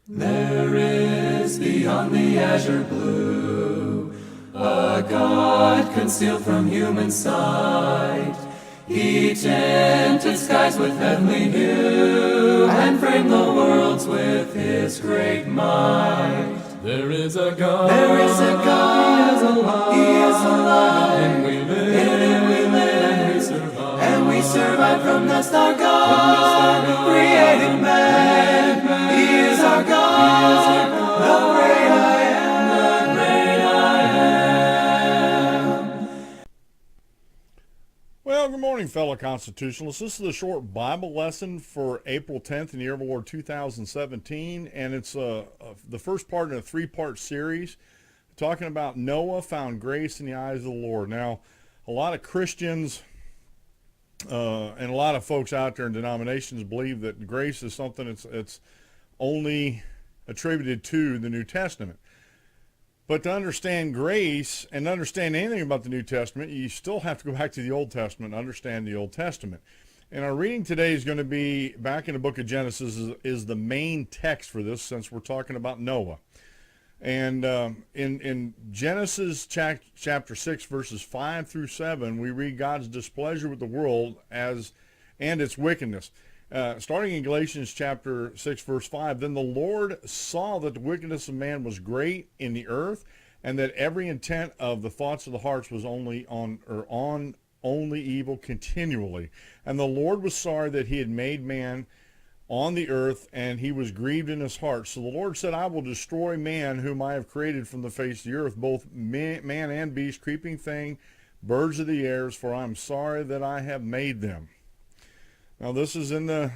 There is beyond the azure blue a God concealed from human sight. He tinted skies with heavenly hue and framed the worlds with his great might. There is a God. There is a God. He is alive. He is alive. In him we live. In him we live. And we survive. And we survive from dust our God, created man. He is our God. The great I am. The great I am. Well, good morning, fellow constitutionalists. This is a short Bible lesson for April 10th in the year of our Lord 2017, and it's the first part in a three-part series talking about Noah found grace in the eyes of the Lord. Now, a lot of Christians and a lot of folks out there in denominations believe that grace is something it's only attributed to the New Testament. But to understand grace and understand anything about the New Testament, you still have to go back to the Old Testament and understand the Old Testament. And our reading today is going to be back in the book of Genesis is the main text for this, since we're talking about Noah. And in Genesis chapter 6, verses 5 through 7, we read God's displeasure with the world and its wickedness. Starting in Galatians chapter 6, verse 5, then the Lord saw that the wickedness of man was great in the earth, and that every intent of the thoughts of the hearts was only evil continually. And the Lord was sorry that he had made man on the earth, and he was grieved in his heart. So the Lord said, I will destroy man whom I have created from the face of the earth, both man and beast, creeping thing, birds of the air, for I am sorry that I have made them. Now this is in the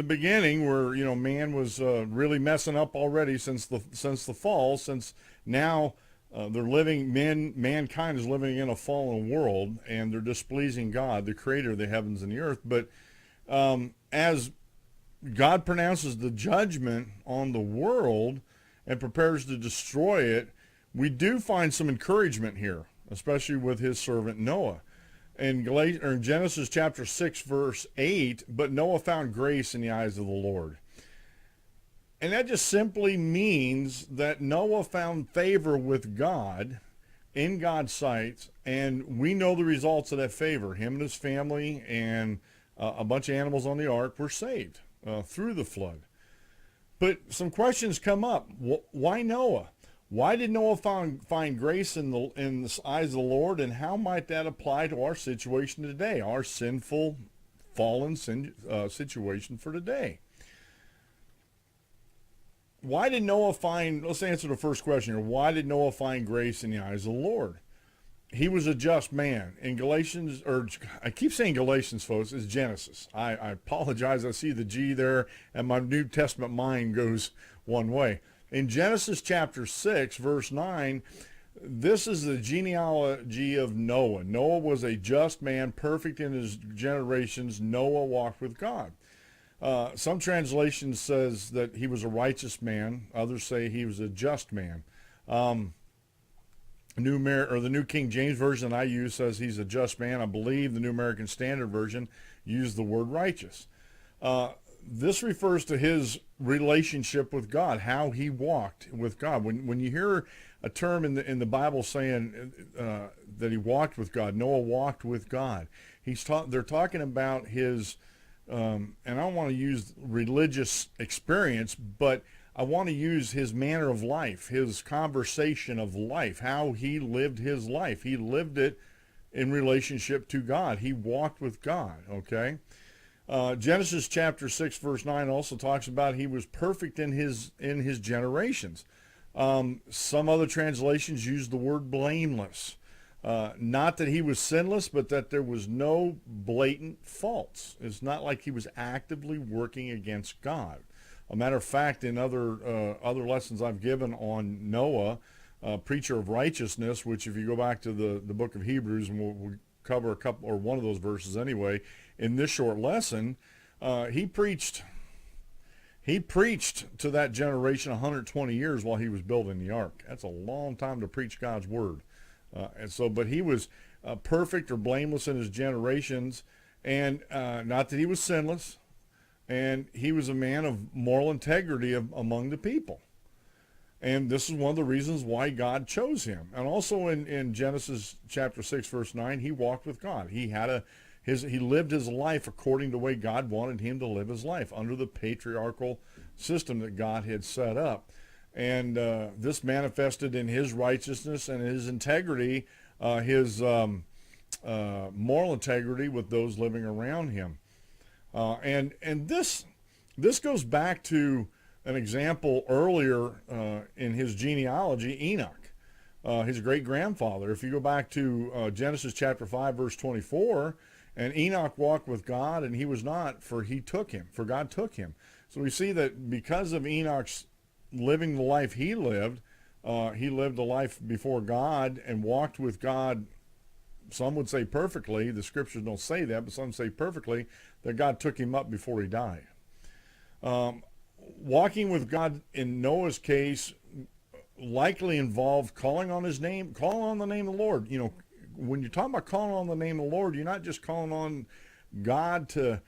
beginning, where man was really messing up already since the fall. Since now mankind is living in a fallen world, and they're displeasing God, the Creator of the heavens and the earth. But as God pronounces the judgment on the world and prepares to destroy it, we do find some encouragement here, especially with his servant Noah. In Genesis chapter 6, verse 8, but Noah found grace in the eyes of the Lord. And that just simply means that Noah found favor with God in God's sight, and we know the results of that favor. Him and his family and a bunch of animals on the ark were saved through the flood. But some questions come up. Why Noah? Why did Noah find grace in the eyes of the Lord, and how might that apply to our situation today, our sinful, fallen situation for today? Why did Noah let's answer the first question here. Why did Noah find grace in the eyes of the Lord? He was a just man. In Galatians, or I keep saying Galatians, folks, it's Genesis. I apologize. I see the G there, and my New Testament mind goes one way. In Genesis chapter 6, verse 9, this is the genealogy of Noah. Noah was a just man, perfect in his generations. Noah walked with God. Some translations says that he was a righteous man. Others say he was a just man. The New King James Version I use says he's a just man. I believe the New American Standard Version used the word righteous. This refers to his relationship with God, how he walked with God. When you hear a term in the Bible saying that he walked with God, Noah walked with God, they're talking about his, and I don't want to use religious experience, but I want to use his manner of life, his conversation of life, how he lived his life. He lived it in relationship to God. He walked with God, okay? Genesis chapter 6, verse 9 also talks about he was perfect in his generations. Some other translations use the word blameless. Not that he was sinless, but that there was no blatant faults. It's not like he was actively working against God. A matter of fact, in other lessons I've given on Noah, preacher of righteousness, which if you go back to the book of Hebrews, and we'll cover a couple or one of those verses anyway, in this short lesson, he preached to that generation 120 years while he was building the ark. That's a long time to preach God's word. But he was perfect or blameless in his generations, and not that he was sinless, and he was a man of moral integrity among the people. And this is one of the reasons why God chose him. And also in Genesis chapter 6, verse 9, he walked with God. He lived his life according to the way God wanted him to live his life, under the patriarchal system that God had set up. And this manifested in his righteousness and his integrity, his moral integrity with those living around him. And this goes back to an example earlier in his genealogy, Enoch, his great-grandfather. If you go back to Genesis chapter 5, verse 24, and Enoch walked with God, and he was not, for God took him. So we see that because of Enoch's living the life he lived a life before God and walked with God. Some would say perfectly. The scriptures don't say that, but some say perfectly, that God took him up before he died. Walking with God in Noah's case likely involved calling on his name, calling on the name of the Lord. You know, when you're talking about calling on the name of the Lord, you're not just calling on God to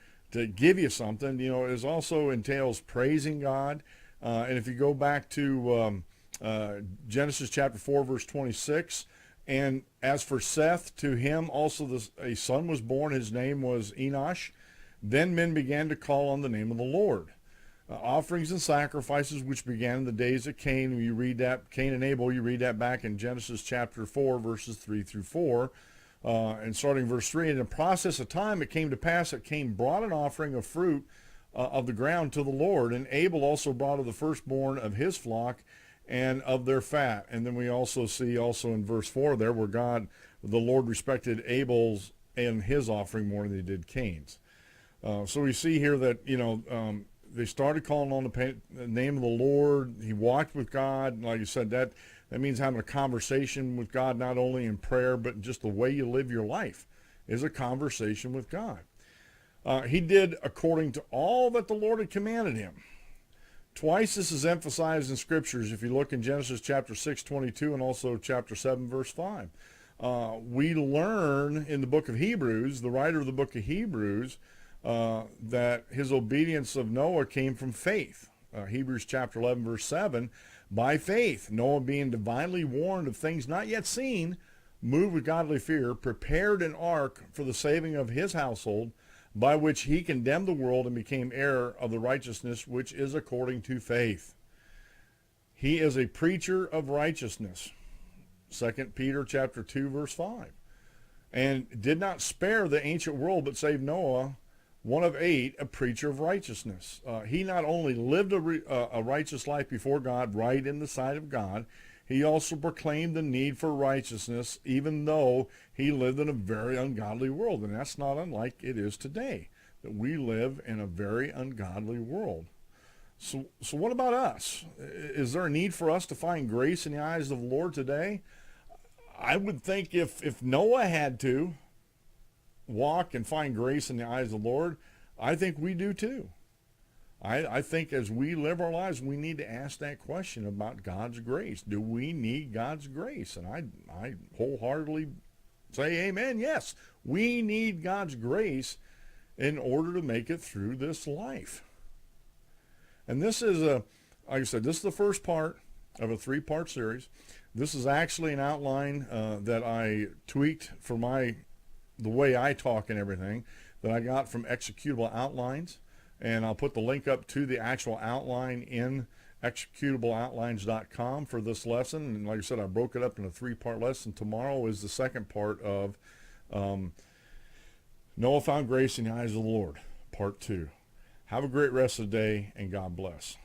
give you something. You know, it also entails praising God. And if you go back to Genesis chapter 4, verse 26, and as for Seth, to him also a son was born. His name was Enosh. Then men began to call on the name of the Lord. Offerings and sacrifices which began in the days of Cain. You read that, Cain and Abel, you read that back in Genesis chapter 4, verses 3 through 4. And starting verse 3, in the process of time it came to pass that Cain brought an offering of fruit of the ground to the Lord, and Abel also brought of the firstborn of his flock and of their fat. And then we also see in verse 4 there where the Lord respected Abel's and his offering more than he did Cain's. So we see here that, they started calling on the name of the Lord. He walked with God. Like you said, that means having a conversation with God, not only in prayer, but just the way you live your life is a conversation with God. He did according to all that the Lord had commanded him. Twice this is emphasized in scriptures. If you look in Genesis chapter 6:22 and also chapter 7, verse 5. We learn in the book of Hebrews, the writer of the book of Hebrews, that his obedience of Noah came from faith. Hebrews chapter 11, verse 7, by faith, Noah being divinely warned of things not yet seen, moved with godly fear, prepared an ark for the saving of his household, by which he condemned the world and became heir of the righteousness which is according to faith. He is a preacher of righteousness. 2 Peter chapter 2, verse 5. And did not spare the ancient world, but saved Noah, one of 8, a preacher of righteousness. He not only lived a righteous life before God, right in the sight of God, he also proclaimed the need for righteousness, even though he lived in a very ungodly world. And that's not unlike it is today, that we live in a very ungodly world. So what about us? Is there a need for us to find grace in the eyes of the Lord today? I would think if Noah had to walk and find grace in the eyes of the Lord, I think we do too. I think as we live our lives, we need to ask that question about God's grace. Do we need God's grace? And I wholeheartally say amen. Yes, we need God's grace in order to make it through this life. And this is like I said, this is the first part of a 3-part series. This is actually an outline that I tweaked for the way I talk and everything that I got from Executable Outlines. And I'll put the link up to the actual outline in executableoutlines.com for this lesson. And like I said, I broke it up in a 3-part lesson. Tomorrow is the second part of Noah Found Grace in the Eyes of the Lord, part 2. Have a great rest of the day, and God bless.